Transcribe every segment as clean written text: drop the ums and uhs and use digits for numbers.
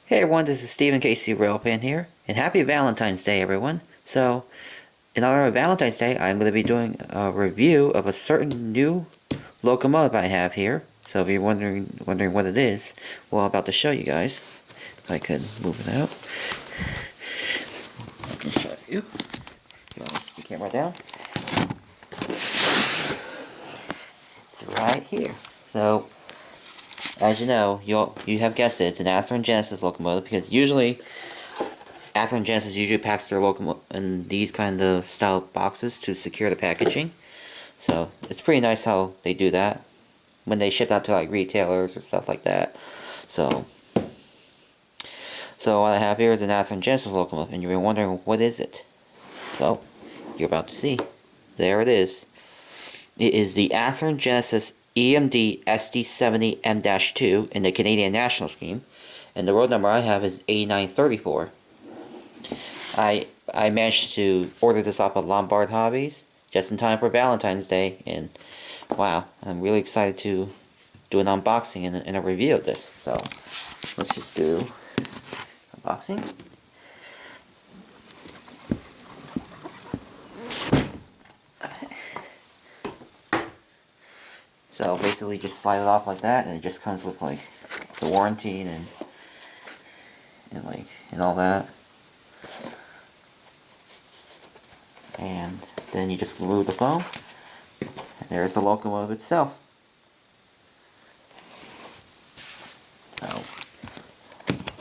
Hey everyone, this is Stephen Casey Railpan here, and happy Valentine's Day everyone. So, in honor of Valentine's Day, I'm going to be doing a review of a certain new locomotive I have here. So if you're wondering what it is, well, I'm about to show you guys. If I could move it out. I can show you. You want to set the camera down? It's right here. So, as you know, you have guessed it, it's an Athearn Genesis locomotive, because usually Athearn Genesis usually packs their locomotive in these kind of style boxes to secure the packaging. So it's pretty nice how they do that when they ship out to like retailers or stuff like that. So what I have here is an Athearn Genesis locomotive, and you're wondering what is it? So you're about to see. There it is. It is the Athearn Genesis EMD SD70M-2 in the Canadian National Scheme, and the road number I have is A934. I managed to order this off of Lombard Hobbies just in time for Valentine's Day, and wow, I'm really excited to do an unboxing and a review of this. So let's just do unboxing. So basically just slide it off like that, and it just comes with like the warranty and all that. And then you just remove the foam, and there's the locomotive itself. So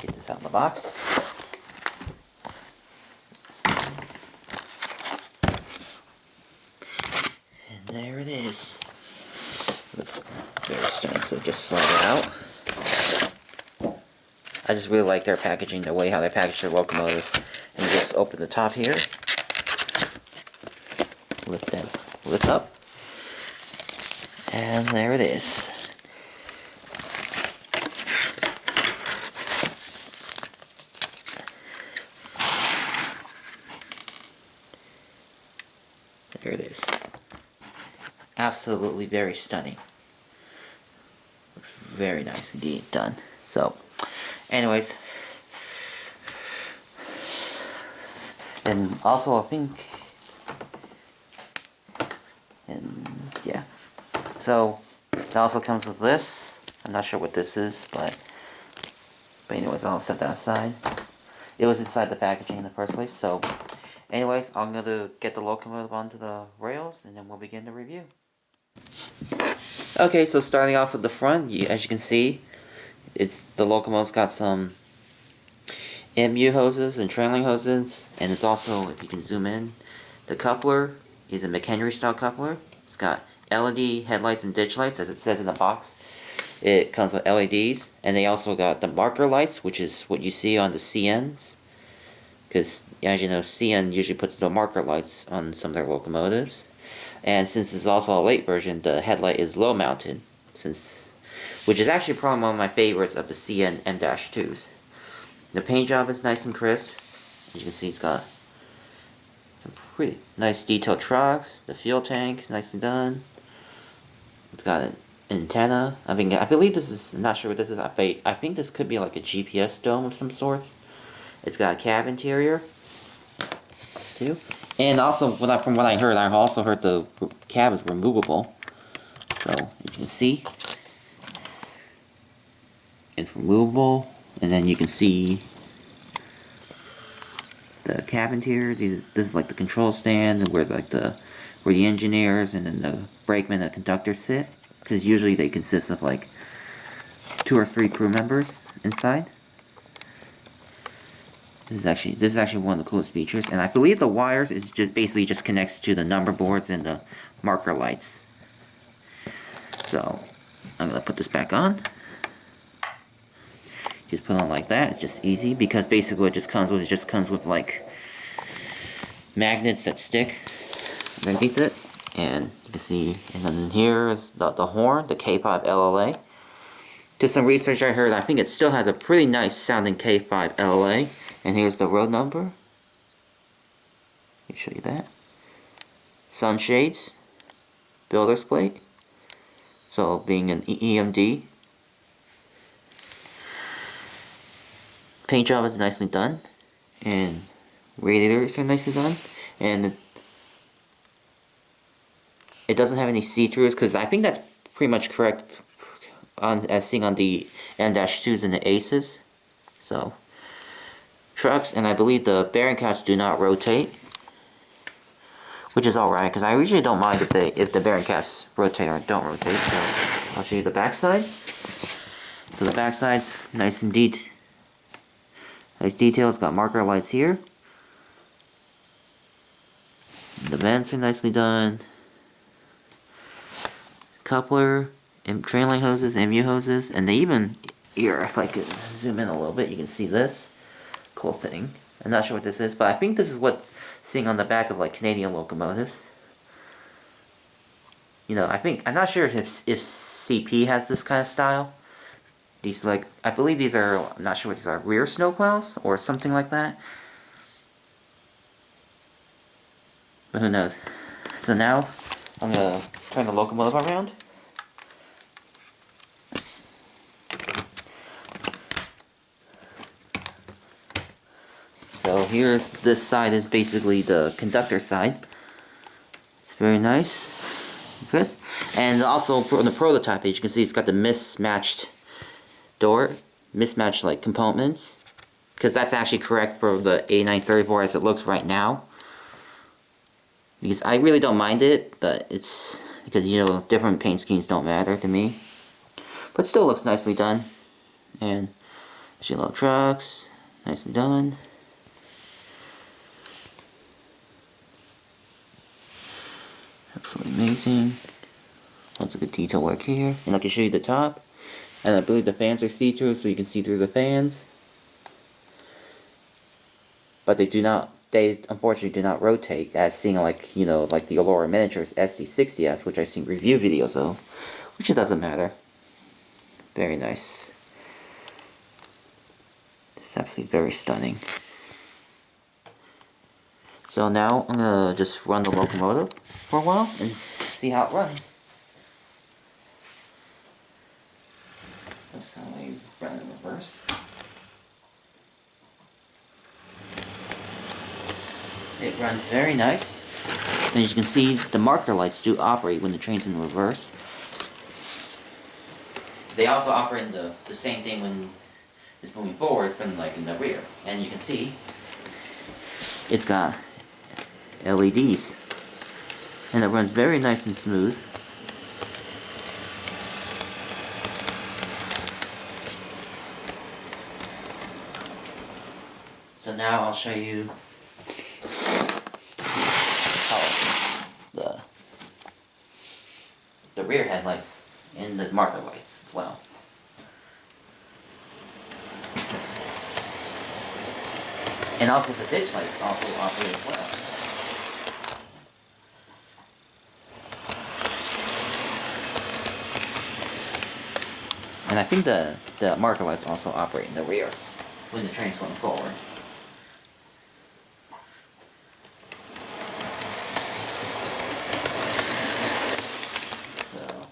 get this out of the box. And there it is. Looks very stunning, so just slide it out. I just really like their packaging, the way how they package their locomotives. And you just open the top here, lift up, and there it is. There it is. Absolutely very stunning. Looks very nice indeed done. So, anyways, and also I think, and yeah, so it also comes with this. I'm not sure what this is, but anyways, I'll set that aside. It was inside the packaging in the first place. So anyways, I'm gonna get the locomotive onto the rails, and then we'll begin the review. Okay, so starting off with the front, as you can see, the locomotive's got some MU hoses and trailing hoses, and it's also, if you can zoom in, the coupler is a McHenry style coupler. It's got LED headlights and ditch lights, as it says in the box. It comes with LEDs, and they also got the marker lights, which is what you see on the CNs, because as you know, CN usually puts the marker lights on some of their locomotives. And since this is also a late version, the headlight is low mounted, which is actually probably one of my favorites of the CN M-2s. The paint job is nice and crisp. As you can see, it's got some pretty nice detailed trucks. The fuel tank is nicely done. It's got an antenna. I believe this is, I'm not sure what this is. I think this could be like a GPS dome of some sorts. It's got a cab interior too. And also, from what I heard, I also heard the cab is removable. So, you can see, it's removable. And then you can see the cab interior. This is like the control stand where the engineers and then the brakeman and the conductor sit. Because usually they consist of like 2 or 3 crew members inside. This is actually one of the coolest features, and I believe the wires is basically just connects to the number boards and the marker lights. So I'm gonna put this back on. Just put it on like that. It's just easy, because basically what it just comes with like magnets that stick underneath it, and you can see. And then here is the horn, the K5 LLA. To some research I heard, I think it still has a pretty nice sounding K5 LLA. And here's the road number. Let me show you that. Sunshades, builder's plate. So being an EMD. paint job is nicely done, and radiators are nicely done, and it doesn't have any see-throughs, because I think that's pretty much correct as seen on the M-2s and the Aces. So trucks, and I believe the bearing caps do not rotate, which is alright, because I usually don't mind if the bearing caps rotate or don't rotate. So I'll show you the backside. So the backside's nice and nice detail. It's got marker lights here. The vents are nicely done. Coupler, trailing hoses, MU hoses, and they even here, if I could zoom in a little bit, you can see this cool thing. I'm not sure what this is, but I think this is what's seen on the back of like Canadian locomotives. You know, I'm not sure if CP has this kind of style. These I believe these are, I'm not sure what these are, rear snowplows or something like that. But who knows. So now I'm gonna turn the locomotive around. So this side is basically the conductor side. It's very nice. And also on the prototype, as you can see, it's got the mismatched door, mismatched like components, because that's actually correct for the A934 as it looks right now. Because I really don't mind it, but it's because, you know, different paint schemes don't matter to me. But still looks nicely done. And little trucks, nicely done. Absolutely amazing. Lots of good detail work here. And I can show you the top. And I believe the fans are see-through, so you can see through the fans. But they unfortunately do not rotate, as seen like, you know, like the Aurora Miniatures SD60S, which I've seen review videos of, which it doesn't matter. Very nice. It's absolutely very stunning. So now I'm gonna just run the locomotive for a while and see how it runs. That's how I run in reverse. It runs very nice. And as you can see, the marker lights do operate when the train's in reverse. They also operate in the same thing when it's moving forward from like in the rear. And you can see it's got LEDs. And it runs very nice and smooth. So now I'll show you the rear headlights and the marker lights as well. And also the ditch lights also operate as well. And I think the marker lights also operate in the rear when the train's going forward. So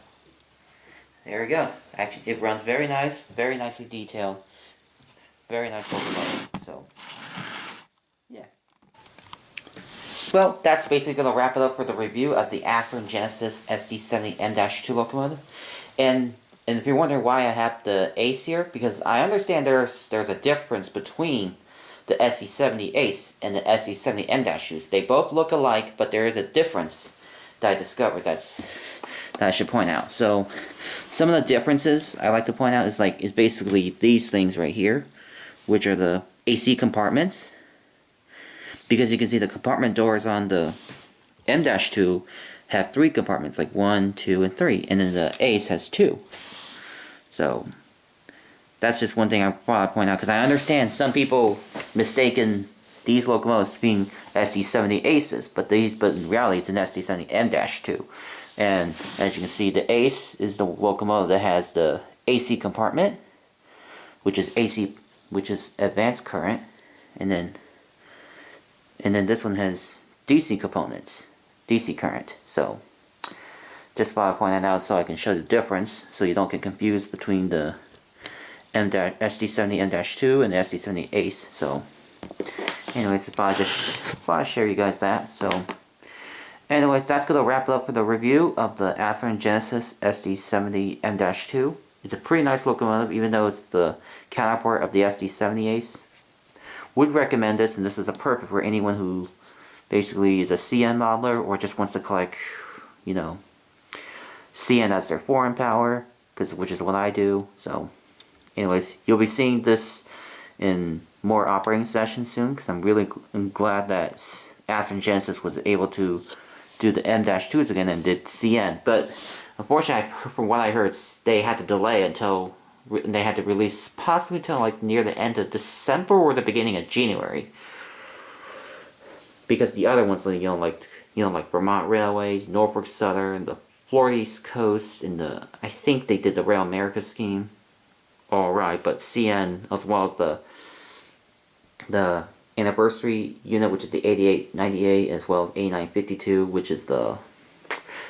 there it goes. Actually, it runs very nice, very nicely detailed, very nice locomotive. So yeah. Well, that's basically going to wrap it up for the review of the Athearn Genesis SD70M-2 locomotive. And if you're wondering why I have the Ace here, because I understand there's a difference between the SD70 Ace and the SD70M-2s. They both look alike, but there is a difference that I discovered that I should point out. So some of the differences I like to point out is basically these things right here, which are the AC compartments. Because you can see the compartment doors on the M-2 have 3 compartments, like 1, 2, and 3, and then the Ace has 2. So that's just one thing I want to point out, because I understand some people mistaken these locomotives being SD70 Aces, but in reality it's an SD70 M-2. And as you can see, the Ace is the locomotive that has the AC compartment, which is advanced current, and then this one has DC components, DC current. So just thought I'd point that out so I can show the difference, so you don't get confused between the SD70M-2 and the SD70 Ace. So, anyways, I just want to share you guys that. So, anyways, that's going to wrap it up for the review of the Athearn Genesis SD70M-2. It's a pretty nice locomotive, even though it's the counterpart of the SD70 Ace. Would recommend this, and this is a perfect for anyone who basically is a CN modeler or just wants to collect, you know, CN as their foreign power, which is what I do. So, anyways, you'll be seeing this in more operating sessions soon, because I'm really glad that Athearn Genesis was able to do the M-2s again and did CN. But unfortunately, from what I heard, they had to delay until they had to release possibly until like near the end of December or the beginning of January, because the other ones, like Vermont Railways, Norfolk Southern, the Florida East Coast, and I think they did the Rail America scheme. All right, but CN, as well as the anniversary unit, which is the 8898, as well as 8952, which is the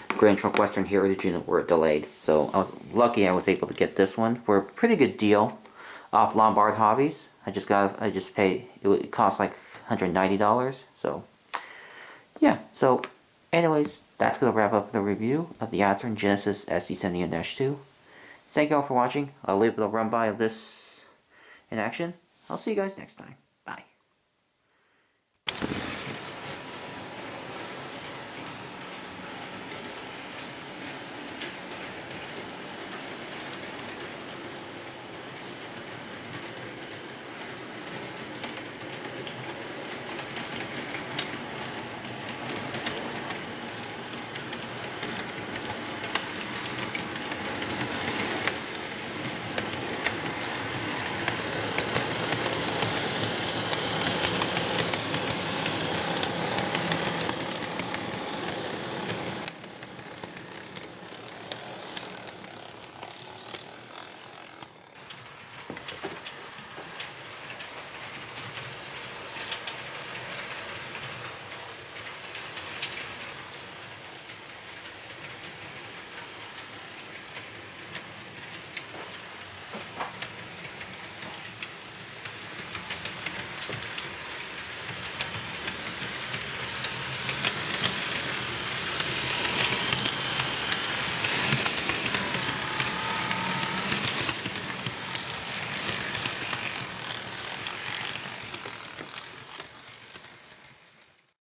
Grand Trunk Western Heritage unit, were delayed. So I was lucky I was able to get this one for a pretty good deal off Lombard Hobbies. I just paid, it cost like $190. So yeah, so anyways, that's going to wrap up the review of the Athearn Genesis SD70M-2. Thank you all for watching. I'll leave a run by of this in action. I'll see you guys next time. Bye.